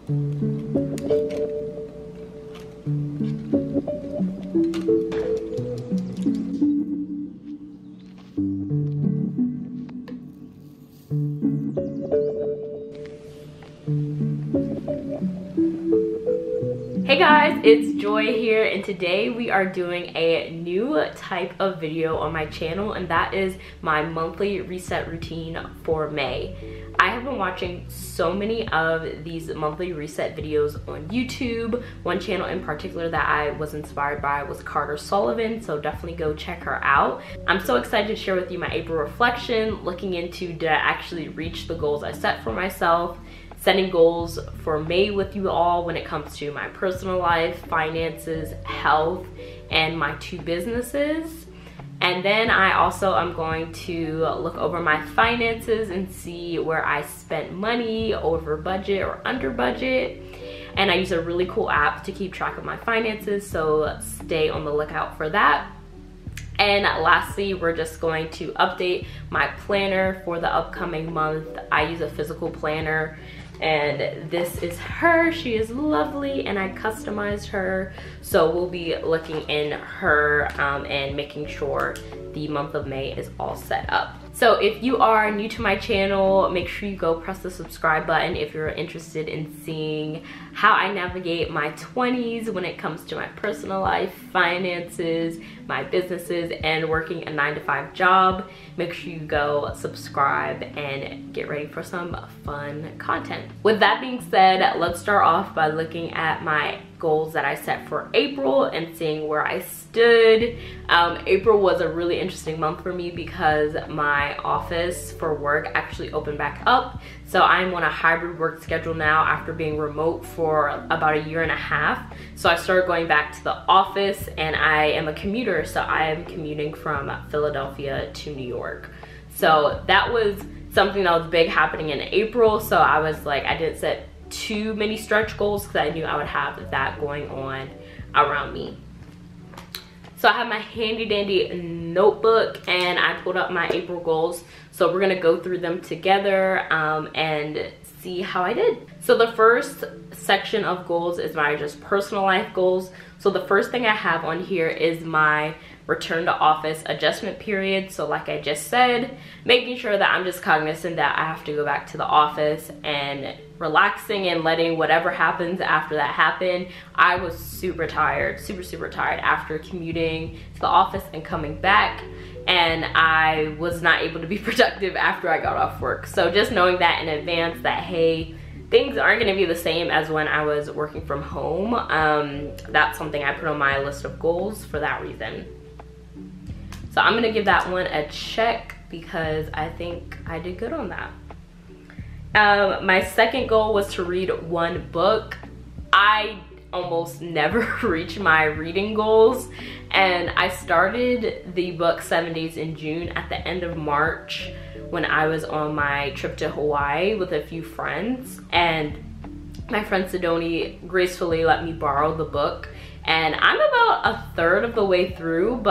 Hey guys, it's Joy here, and today we are doing a new type of video on my channel, and that is my monthly reset routine for May. I have been watching so many of these monthly reset videos on YouTube. One channel in particular that I was inspired by was Carter Sullivan, so definitely go check her out. I'm so excited to share with you my April reflection, looking into did I actually reach the goals I set for myself, setting goals for May with you all when it comes to my personal life, finances, health, and my 2 businesses. And then I also am going to look over my finances and see where I spent money over budget or under budget. And I use a really cool app to keep track of my finances, so stay on the lookout for that. And lastly, we're just going to update my planner for the upcoming month. I use a physical planner, and this is her. She is lovely, and I customized her, so we'll be looking in her and making sure the month of May is all set up. So if you are new to my channel, make sure you go press the subscribe button if you're interested in seeing how I navigate my 20s when it comes to my personal life, finances, my businesses, and working a 9-to-5 job. Make sure you go subscribe and get ready for some fun content. With that being said, let's start off by looking at my goals that I set for April and seeing where I stood. April was a really interesting month for me because my office for work actually opened back up. So I'm on a hybrid work schedule now after being remote for about 1.5 years. So I started going back to the office, and I am a commuter, so I am commuting from Philadelphia to New York. So that was something that was big happening in April. So I was like, I didn't set too many stretch goals because I knew I would have that going on around me. So I have my handy dandy notebook, and I pulled up my April goals. So we're gonna go through them together and see how I did. So the first section of goals is my just personal life goals. So the first thing I have on here is my return to office adjustment period. So like I just said, making sure that I'm just cognizant that I have to go back to the office and relaxing and letting whatever happens after that happen. I was super tired, super tired after commuting to the office and coming back, and I was not able to be productive after I got off work. So just knowing that in advance that, hey, things aren't gonna be the same as when I was working from home, that's something I put on my list of goals for that reason. So I'm gonna give that one a check because I think I did good on that. My second goal was to read 1 book. I almost never reach my reading goals, and I started the book 7 Days in June at the end of March when I was on my trip to Hawaii with a few friends, and my friend Sidoni gracefully let me borrow the book, and I'm about 1/3 of the way through,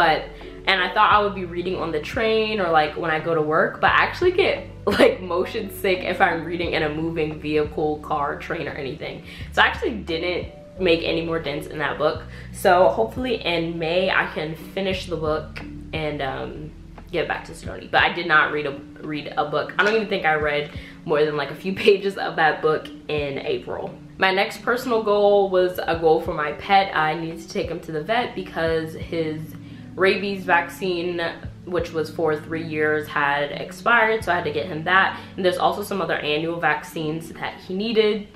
and I thought I would be reading on the train or like when I go to work, but I actually get like motion sick if I'm reading in a moving vehicle, car, train, or anything. So I actually didn't make any more dents in that book. So hopefully in May I can finish the book and get back to Sidoni. But I did not read a book. I don't even think I read more than like a few pages of that book in April. My next personal goal was a goal for my pet. I needed to take him to the vet because his rabies vaccine, which was for 3 years, had expired, so I had to get him that. And there's also some other annual vaccines that he needed.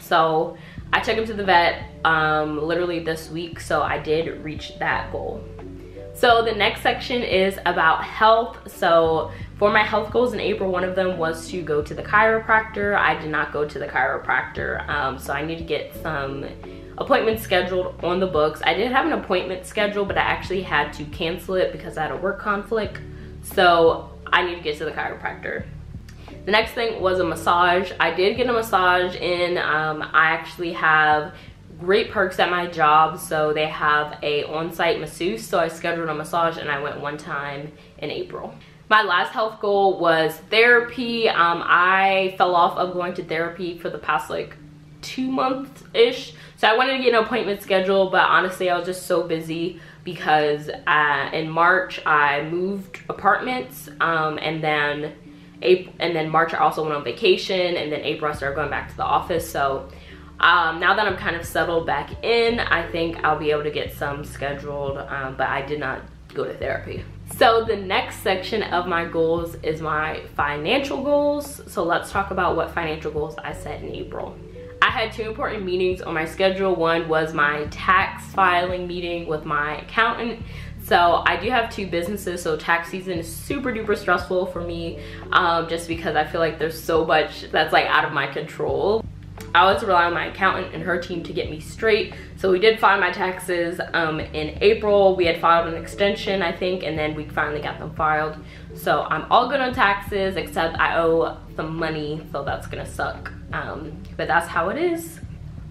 So I took him to the vet literally this week, so I did reach that goal. So the next section is about health. So for my health goals in April, one of them was to go to the chiropractor. I did not go to the chiropractor, so I need to get some appointments scheduled on the books. I did have an appointment scheduled, but I actually had to cancel it because I had a work conflict. So I need to get to the chiropractor. The next thing was a massage. I did get a massage in. I actually have great perks at my job, so they have a on-site masseuse, so I scheduled a massage and I went 1 time in April. My last health goal was therapy. I fell off of going to therapy for the past like 2 months-ish. So I wanted to get an appointment scheduled, but honestly I was just so busy because in March I moved apartments, and then March I also went on vacation, and then April I started going back to the office. So now that I'm kind of settled back in, I think I'll be able to get some scheduled, but I did not go to therapy. So the next section of my goals is my financial goals. So let's talk about what financial goals I set in April. I had 2 important meetings on my schedule. One was my tax filing meeting with my accountant. So I do have 2 businesses, so tax season is super duper stressful for me, just because I feel like there's so much that's like out of my control. I always rely on my accountant and her team to get me straight. So we did file my taxes in April. We had filed an extension, I think, and then we finally got them filed. So I'm all good on taxes, except I owe some money, so that's gonna suck. But that's how it is.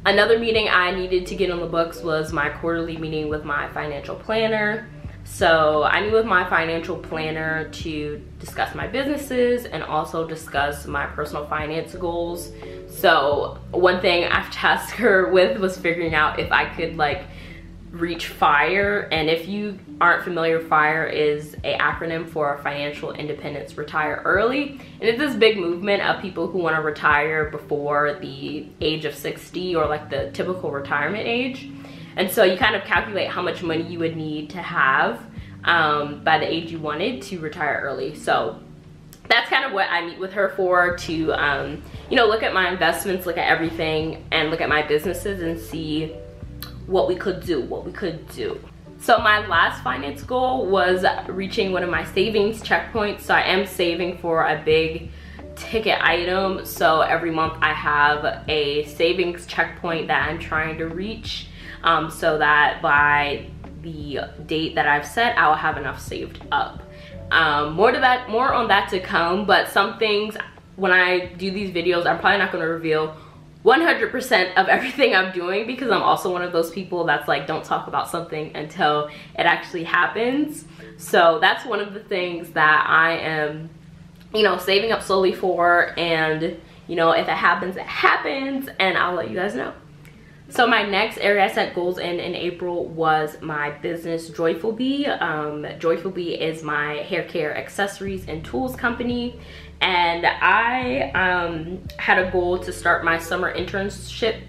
Another meeting I needed to get on the books was my quarterly meeting with my financial planner. So I meet with my financial planner to discuss my businesses and also discuss my personal finance goals. So one thing I've tasked her with was figuring out if I could like reach FIRE. And if you aren't familiar, FIRE is an acronym for Financial Independence Retire Early. And it's this big movement of people who want to retire before the age of 60, or like the typical retirement age. And so you kind of calculate how much money you would need to have by the age you wanted to retire early. So that's kind of what I meet with her for, to you know, look at my investments, look at everything, and look at my businesses and see what we could do, So my last finance goal was reaching one of my savings checkpoints. So I am saving for a big ticket item. So every month I have a savings checkpoint that I'm trying to reach, so that by the date that I've set, I will have enough saved up. More on that to come, but some things, when I do these videos, I'm probably not going to reveal 100% of everything I'm doing, because I'm also one of those people that's like, don't talk about something until it actually happens. So that's one of the things that I am, you know, saving up slowly for, and you know, if it happens, it happens, and I'll let you guys know. So my next area I set goals in April was my business, Joyful Bee. Joyful Bee is my hair care accessories and tools company, and I had a goal to start my summer internship.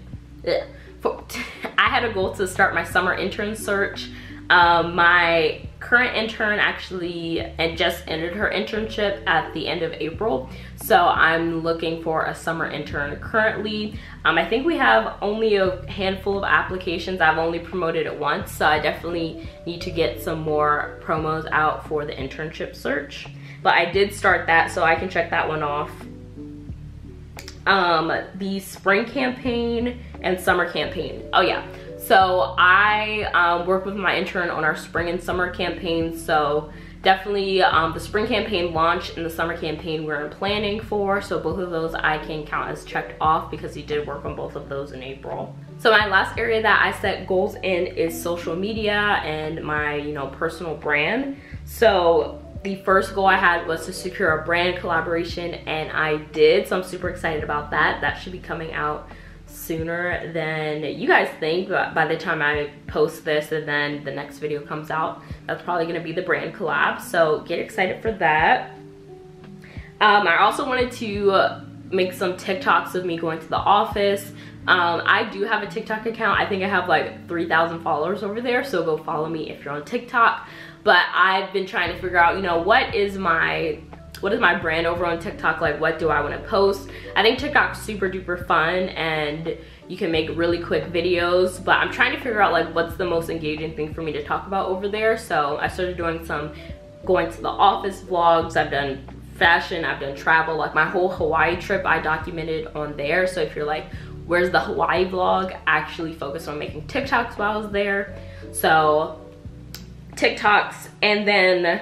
I had a goal to start my summer intern search. My current intern actually just ended her internship at the end of April, so I'm looking for a summer intern currently. I think we have only a handful of applications. I've only promoted it once, so I definitely need to get some more promos out for the internship search. But I did start that, so I can check that one off. The spring campaign and summer campaign. Oh yeah. So I work with my intern on our spring and summer campaigns. So definitely the spring campaign launched and the summer campaign we're in planning for. So both of those I can count as checked off because he did work on both of those in April. So my last area that I set goals in is social media and my, you know, personal brand. So the first goal I had was to secure a brand collaboration, and I did. So I'm super excited about that. That should be coming out sooner than you guys think. But by the time I post this and then the next video comes out, that's probably gonna be the brand collab. So get excited for that. I also wanted to make some TikToks of me going to the office. I do have a TikTok account. I think I have like 3,000 followers over there, so go follow me if you're on TikTok. But I've been trying to figure out, you know, what is my brand over on TikTok? Like, what do I want to post? I think TikTok's super duper fun and you can make really quick videos, but I'm trying to figure out like what's the most engaging thing for me to talk about over there. So I started doing some going to the office vlogs. I've done fashion, I've done travel, like my whole Hawaii trip I documented on there. So if you're like, where's the Hawaii vlog? I actually focused on making TikToks while I was there. So TikToks, and then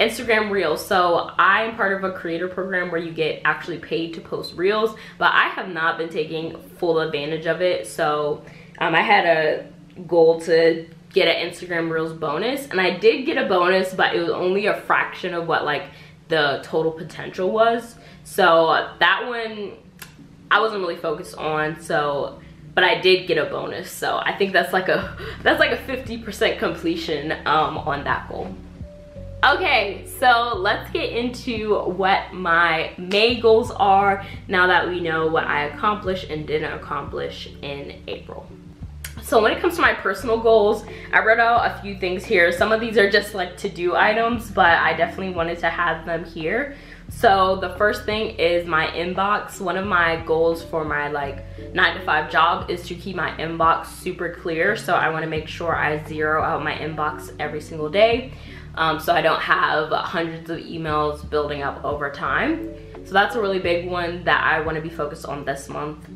Instagram Reels. So I'm part of a creator program where you get actually paid to post Reels, but I have not been taking full advantage of it. So I had a goal to get an Instagram Reels bonus, and I did get a bonus, but it was only a fraction of what like the total potential was. So that one I wasn't really focused on. So but I did get a bonus, so I think that's like a 50% completion on that goal. Okay, so let's get into what my May goals are now that we know what I accomplished and didn't accomplish in April. So when it comes to my personal goals, I wrote out a few things here. Some of these are just like to-do items, but I definitely wanted to have them here. So the first thing is my inbox. One of my goals for my like 9-to-5 job is to keep my inbox super clear. So I want to make sure I zero out my inbox every single day, so I don't have hundreds of emails building up over time. So that's a really big one that I want to be focused on this month.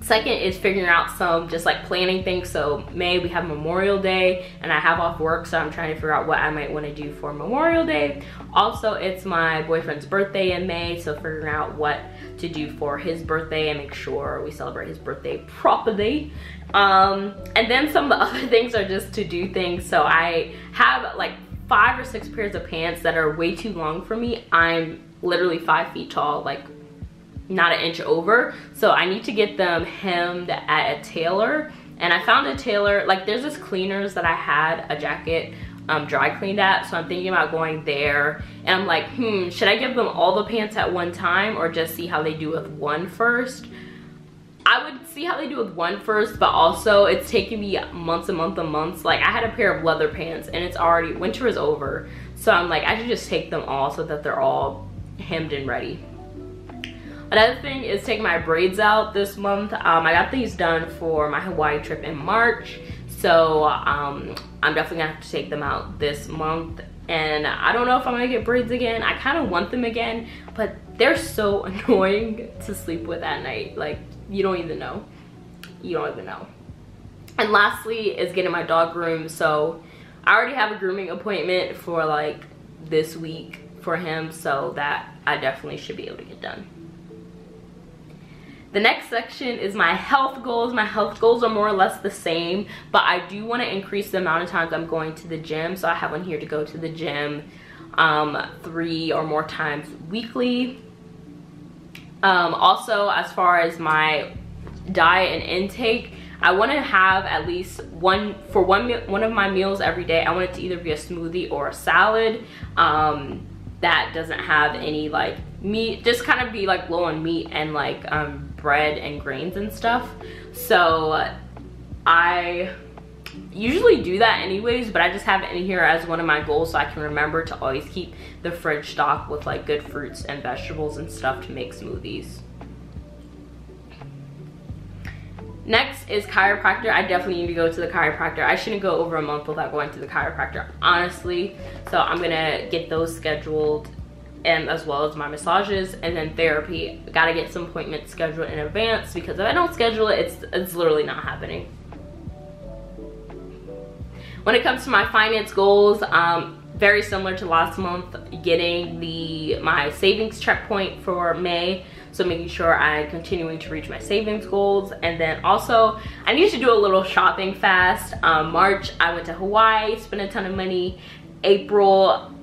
Second is figuring out some just like planning things. So May we have Memorial Day and I have off work, so I'm trying to figure out what I might want to do for Memorial Day. Also, it's my boyfriend's birthday in May, so figuring out what to do for his birthday and make sure we celebrate his birthday properly. And then some of the other things are just to do things. So I have like 5 or 6 pairs of pants that are way too long for me. I'm literally 5 feet tall, like not an inch over, so I need to get them hemmed at a tailor. And I found a tailor, like there's this cleaners that I had a jacket dry cleaned at, so I'm thinking about going there. And I'm like, should I give them all the pants at one time or just see how they do with one first? I would see how they do with one first, but also it's taking me months and months. Like I had a pair of leather pants and it's already, winter is over, so I'm like, I should just take them all so that they're all hemmed and ready. Another thing is taking my braids out this month. I got these done for my Hawaii trip in March, so I'm definitely gonna have to take them out this month. And I don't know if I'm gonna get braids again. I kind of want them again, but they're so annoying to sleep with at night. Like you don't even know. And lastly is getting my dog groomed. So I already have a grooming appointment for like this week for him, so that I definitely should be able to get done. The next section is my health goals. My health goals are more or less the same, but I do want to increase the amount of times I'm going to the gym. So I have one here to go to the gym 3 or more times weekly. Also, as far as my diet and intake, I want to have at least one of my meals every day. I want it to either be a smoothie or a salad that doesn't have any like meat, just kind of be like low on meat and like bread and grains and stuff. So I usually do that anyways, but I just have it in here as one of my goals so I can remember to always keep the fridge stocked with like good fruits and vegetables and stuff to make smoothies. Next is chiropractor. I definitely need to go to the chiropractor. I shouldn't go over a month without going to the chiropractor, honestly. So I'm gonna get those scheduled, and as well as my massages, and then therapy. Gotta get some appointments scheduled in advance, because if I don't schedule it, it's literally not happening. When it comes to my finance goals, very similar to last month, getting my savings checkpoint for May. So making sure I'm continuing to reach my savings goals. And then also, I need to do a little shopping fast. March, I went to Hawaii, spent a ton of money. April,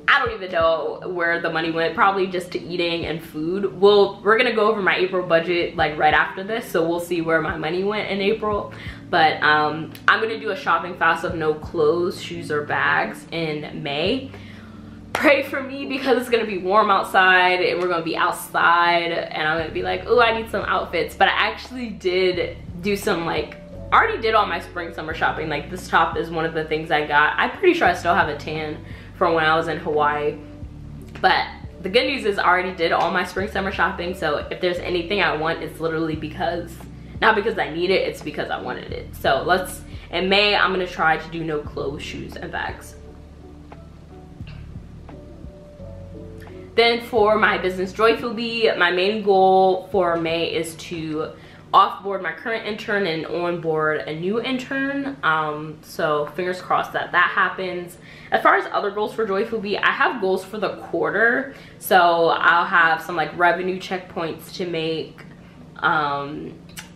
I don't even know where the money went, probably just to eating and food. We're gonna go over my April budget like right after this, so we'll see where my money went in April. But I'm gonna do a shopping fast of no clothes, shoes, or bags in May. Pray for me, because it's gonna be warm outside and we're gonna be outside and I'm gonna be like, oh, I need some outfits. But I actually did do some like, I already did all my spring summer shopping. Like this top is one of the things I got. I'm pretty sure I still have a tan from when I was in Hawaii. But the good news is I already did all my spring summer shopping, so if there's anything I want, it's literally because, not because I need it, it's because I wanted it. So in May, I'm gonna try to do no clothes, shoes, and bags. Then for my business joyfully, my main goal for May is to offboard my current intern and onboard a new intern. So fingers crossed that happens. As far as other goals for joyfully, I have goals for the quarter. So I'll have some like revenue checkpoints to make. And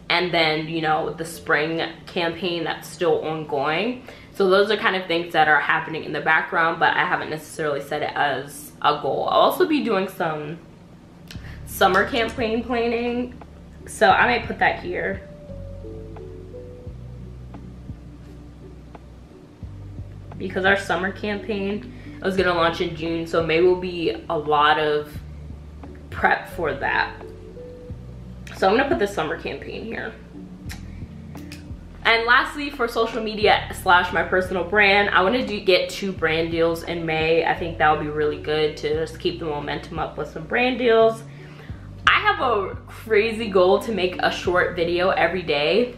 then, you know, the spring campaign that's still ongoing. So those are kind of things that are happening in the background, but I haven't necessarily set it as a goal. I'll also be doing some summer campaign planning, so I might put that here. because our summer campaign is gonna launch in June, so May will be a lot of prep for that. So I'm gonna put the summer campaign here. And lastly, for social media / my personal brand, I want to get 2 brand deals in May. I think that would be really good to just keep the momentum up with some brand deals. I have a crazy goal to make a short video every day.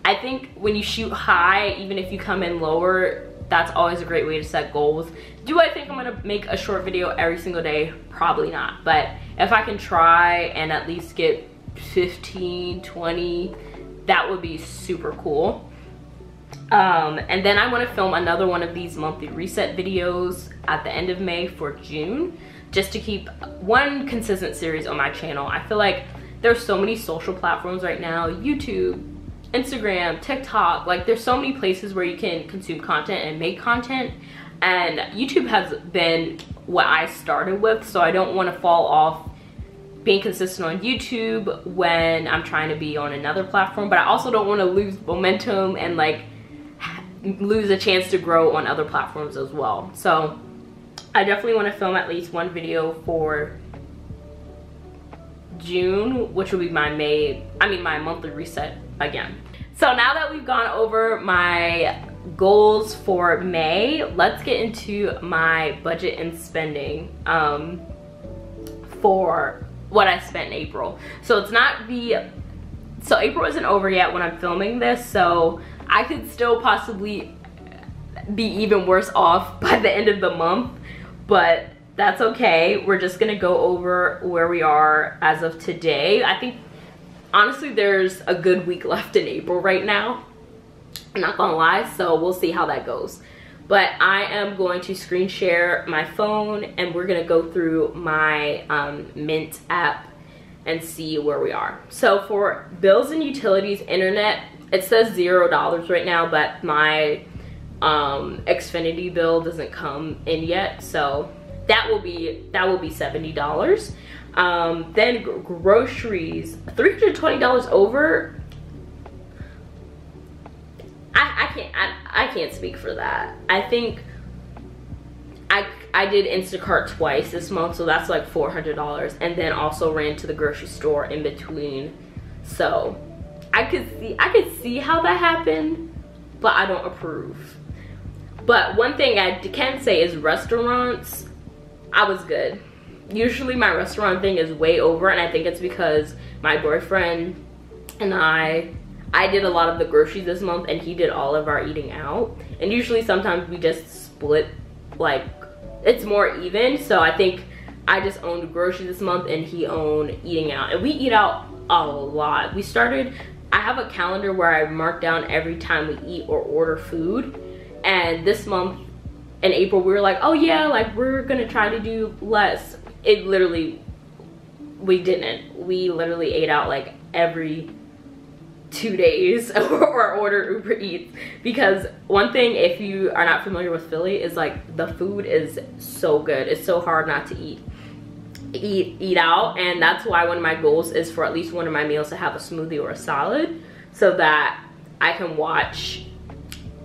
I think when you shoot high, even if you come in lower, that's always a great way to set goals. Do I think I'm gonna make a short video every single day? Probably not. But if I can try and at least get 15, 20, that would be super cool. And then I want to film another one of these monthly reset videos at the end of May for June, just to keep one consistent series on my channel. I feel like there's so many social platforms right now, YouTube, Instagram, TikTok, like there's so many places where you can consume content and make content, and YouTube has been what I started with, so I don't want to fall off being consistent on YouTube when I'm trying to be on another platform, but I also don't want to lose momentum and like lose a chance to grow on other platforms as well. So I definitely want to film at least one video for June, which will be my my monthly reset again. So now that we've gone over my goals for May, let's get into my budget and spending for what I spent in April. So April isn't over yet when I'm filming this, so I could still possibly be even worse off by the end of the month, but that's okay. We're just gonna go over where we are as of today. I think honestly there's a good week left in April right now, I'm not gonna lie, so we'll see how that goes. But I am going to screen share my phone and we're gonna go through my Mint app and see where we are. So for bills and utilities, internet, it says $0 right now, but my Xfinity bill doesn't come in yet, so that will be $70. Then groceries, $320 over. I can't speak for that. I think I did Instacart twice this month, so that's like $400, and then also ran to the grocery store in between. So I could see how that happened, but I don't approve. But one thing I can say is restaurants, I was good. Usually my restaurant thing is way over, and I think it's because my boyfriend and I did a lot of the groceries this month and he did all of our eating out. And usually sometimes we just split, like it's more even. So I think I just owned groceries this month and he owned eating out. And we eat out a lot. I have a calendar where I mark down every time we eat or order food. And this month in April, we were like, oh yeah, like we're gonna try to do less. We didn't. We literally ate out like every 2 days or order Uber Eats, because one thing, if you are not familiar with Philly, is like the food is so good. It's so hard not to eat out, and that's why one of my goals is for at least one of my meals to have a smoothie or a salad, so that I can watch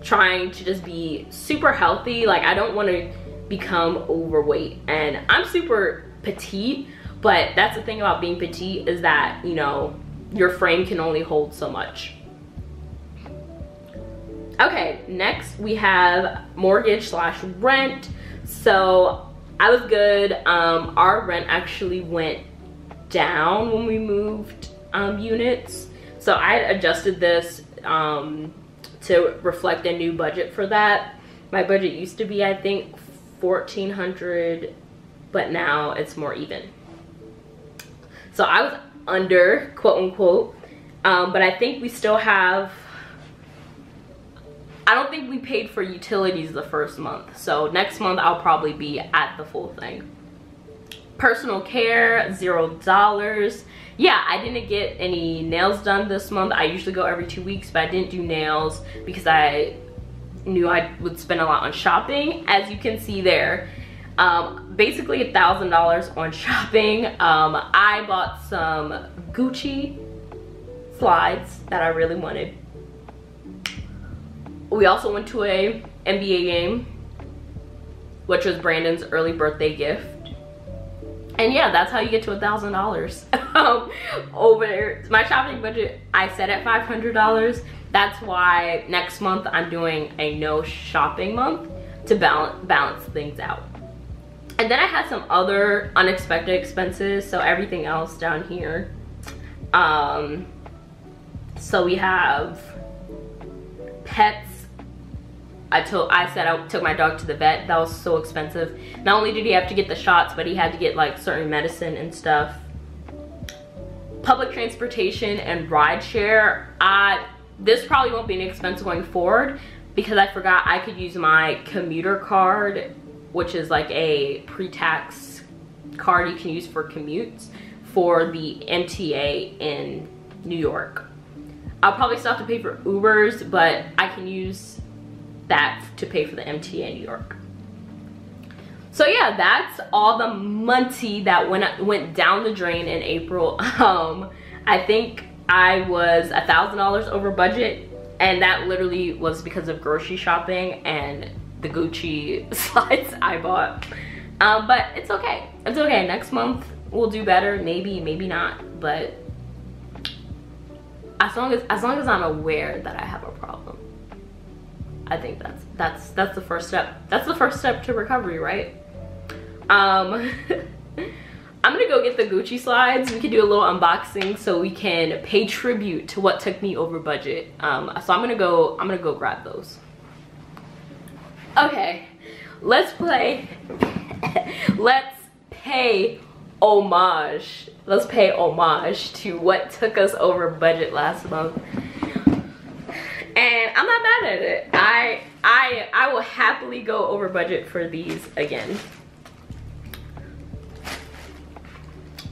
trying to just be super healthy. Like I don't want to become overweight, and I'm super petite, but that's the thing about being petite, is that, you know, your frame can only hold so much. Okay, next we have mortgage / rent. So I was good. Our rent actually went down when we moved units. So I adjusted this to reflect a new budget for that. My budget used to be, I think, $1,400, but now it's more even. So I was under, quote unquote, but I think we still have, I don't think we paid for utilities the first month, so next month I'll probably be at the full thing. Personal care, $0. Yeah, I didn't get any nails done this month. I usually go every 2 weeks, but I didn't do nails because I knew I would spend a lot on shopping, as you can see there. Basically $1,000 on shopping. I bought some Gucci slides that I really wanted. We also went to a NBA game. which was Brandon's early birthday gift. And yeah, that's how you get to $1,000. Over my shopping budget, I set at $500. That's why next month I'm doing a no shopping month to balance things out. And then I had some other unexpected expenses, so everything else down here. So we have pets. I said I took my dog to the vet. That was so expensive. Not only did he have to get the shots, but he had to get like certain medicine and stuff. Public transportation and ride share. This probably won't be an expense going forward because I forgot I could use my commuter card, which is like a pre-tax card you can use for commutes, for the MTA in New York. I'll probably still have to pay for Ubers, but I can use that to pay for the MTA in New York. So yeah, that's all the money that went down the drain in April. I think I was $1,000 over budget, and that literally was because of grocery shopping and the Gucci slides I bought. But it's okay. It's okay. Next month we'll do better. Maybe, maybe not. But as long as I'm aware that I have a problem, I think that's the first step. That's the first step to recovery, right? I'm gonna go get the Gucci slides. We can do a little unboxing so we can pay tribute to what took me over budget. So I'm gonna go grab those. Okay, let's pay homage. Let's pay homage to what took us over budget last month. And I'm not mad at it. I will happily go over budget for these again.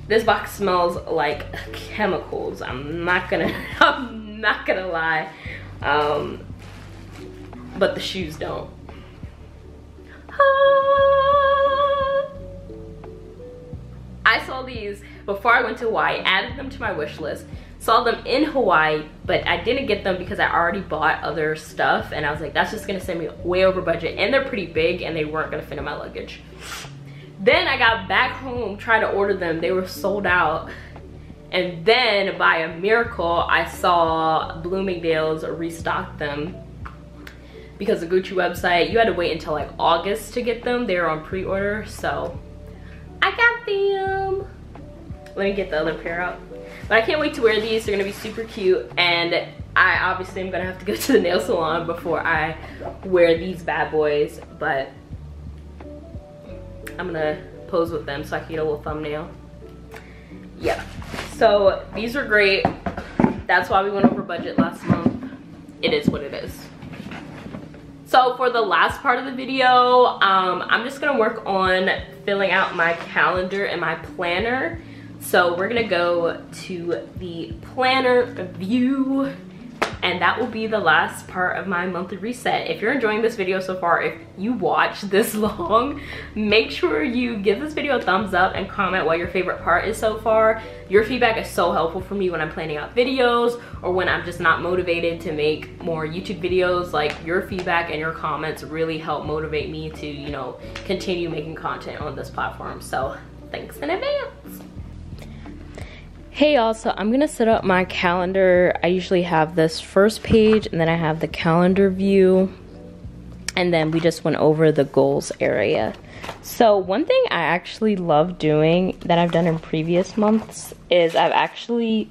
This box smells like chemicals. I'm not gonna lie. But the shoes don't. I saw these before I went to Hawaii, added them to my wish list, saw them in Hawaii, but I didn't get them because I already bought other stuff, and I was like, that's just gonna send me way over budget, and they're pretty big and they weren't gonna fit in my luggage. Then I got back home, tried to order them, they were sold out. And then by a miracle, I saw Bloomingdale's restock them, because the Gucci website, you had to wait until like August to get them. They were on pre-order, so I got them. Let me get the other pair out. But I can't wait to wear these. They're gonna be super cute, and I obviously am gonna have to go to the nail salon before I wear these bad boys, but I'm gonna pose with them so I can get a little thumbnail. Yeah, so these were great. That's why we went over budget last month. It is what it is. So for the last part of the video, I'm just gonna work on filling out my calendar and my planner. So we're gonna go to the planner view, and that will be the last part of my monthly reset. If you're enjoying this video so far, if you watched this long, make sure you give this video a thumbs up and comment what your favorite part is so far. Your feedback is so helpful for me when I'm planning out videos or when I'm just not motivated to make more YouTube videos. Like, your feedback and your comments really help motivate me to, you know, continue making content on this platform. So thanks in advance. Hey y'all, so I'm gonna set up my calendar. I usually have this first page, and then I have the calendar view, and then we just went over the goals area. So one thing I actually love doing that I've done in previous months is I've actually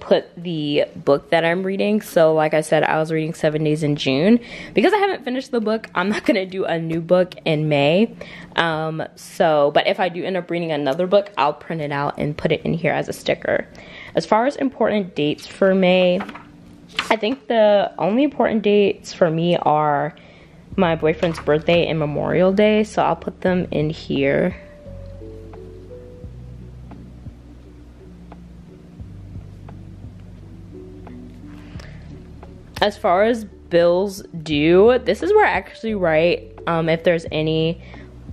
put the book that I'm reading. So like I said, I was reading 7 Days in June. Because I haven't finished the book, I'm not gonna do a new book in May. But if I do end up reading another book, I'll print it out and put it in here as a sticker. As far as important dates for May, I think the only important dates for me are my boyfriend's birthday and Memorial Day, so I'll put them in here. As far as bills due, this is where I actually write if there's any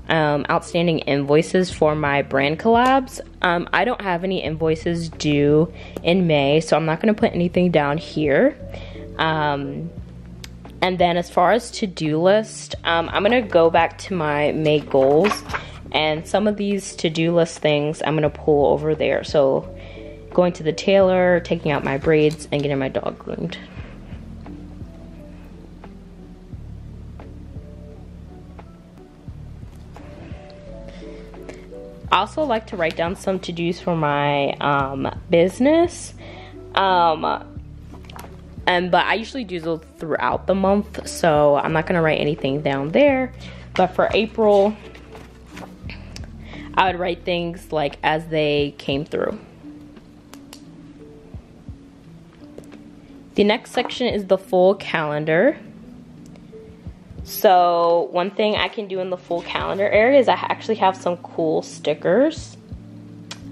outstanding invoices for my brand collabs. I don't have any invoices due in May, so I'm not going to put anything down here. And then as far as to-do list, I'm gonna go back to my May goals, and some of these to-do list things I'm gonna pull over there. So going to the tailor, taking out my braids, and getting my dog groomed. I also like to write down some to-dos for my business. But I usually do those throughout the month, so I'm not gonna write anything down there. But for April, I would write things like as they came through. The next section is the full calendar. So one thing I can do in the full calendar area is I actually have some cool stickers.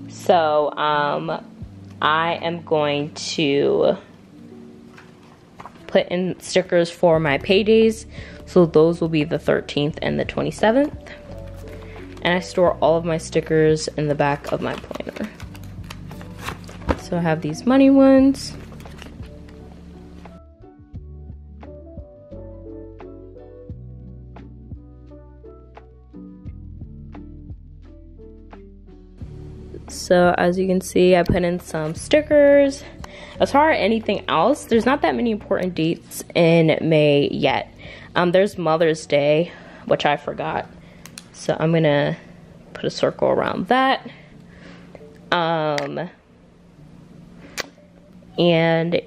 So I am going to put in stickers for my paydays. So those will be the 13th and the 27th. And I store all of my stickers in the back of my planner. So I have these money ones. So as you can see, I put in some stickers. As far as anything else, there's not that many important dates in May yet. There's Mother's Day, which I forgot. So I'm gonna put a circle around that. And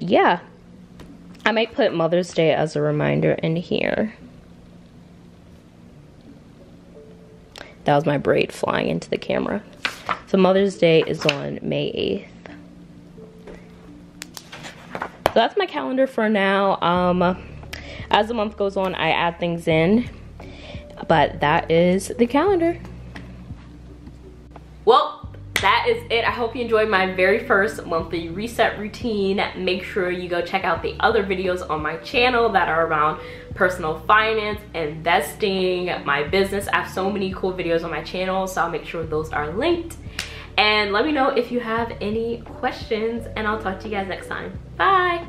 yeah, I might put Mother's Day as a reminder in here. That was my braid flying into the camera. So Mother's Day is on May 8th. So that's my calendar for now. As the month goes on, I add things in, but that is the calendar. Well, that is it. I hope you enjoyed my very first monthly reset routine. Make sure you go check out the other videos on my channel that are around personal finance, investing, my business. I have so many cool videos on my channel, so I'll make sure those are linked. And let me know if you have any questions, and I'll talk to you guys next time. Bye.